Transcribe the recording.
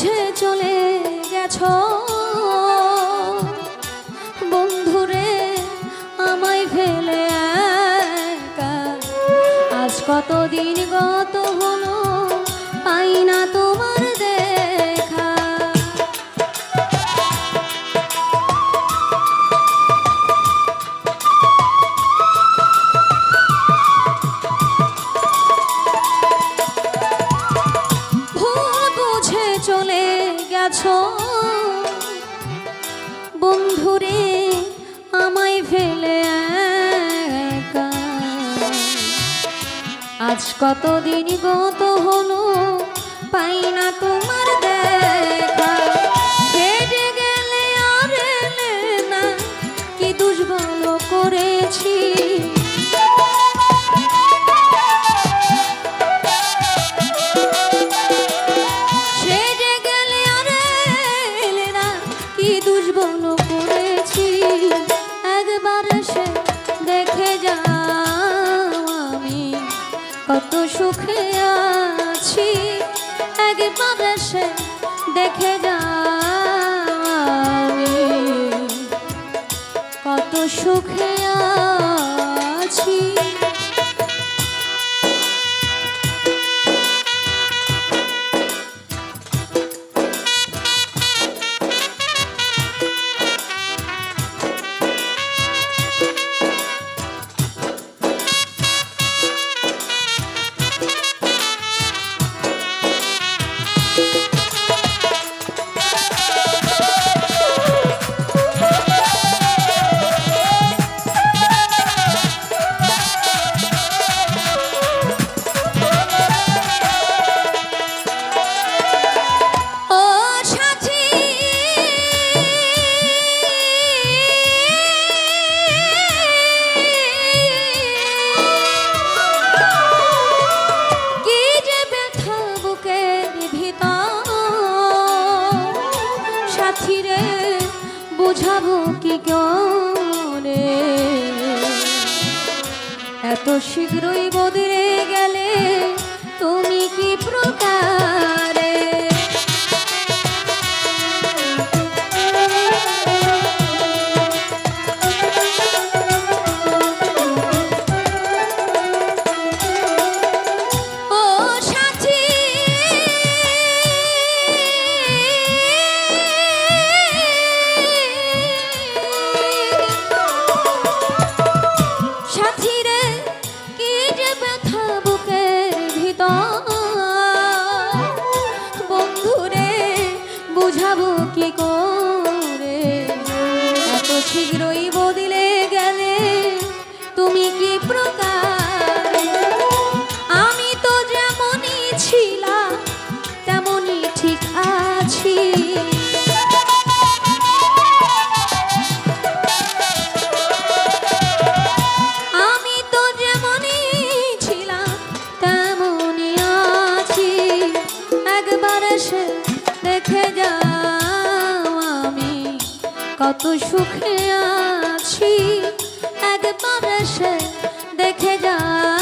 বুঝে চলে গেছো বন্ধুরে আমায় ফেলে একা। আজ কতদিন গত হলো পাই না তোমার দেখা। ভুল বুঝে চলে গেছো বন্ধুরে আমায় ফেলে একা। আজ কতদিন গত হলো পাই না তোমার দেখা। ছেড়ে গেলে আর এলে না কি দোষ ভালো করেছি। ছেড়ে গেলে আর এলে না কি দোষ ভালো করেছি। একবার সে দেখে যাও আমি কত সুখে আছি। একবার সে দেখে যাও আমি কত সুখে আছি। বুঝাবো কি করে এত শীঘ্রই বদলে গেলে তুমি কি প্রকারে। বুঝাবো কি করে এত শীঘ্রই বদলে গেলে তুমি কি প্রকারে। আমি তো যেমনই ছিলাম তেমনই ঠিক আছি। আমি তো যেমনই ছিলাম তেমনই আছি। একবার সে দেখে যাও আমি কত সুখে আছি। একবার সে দেখে যাও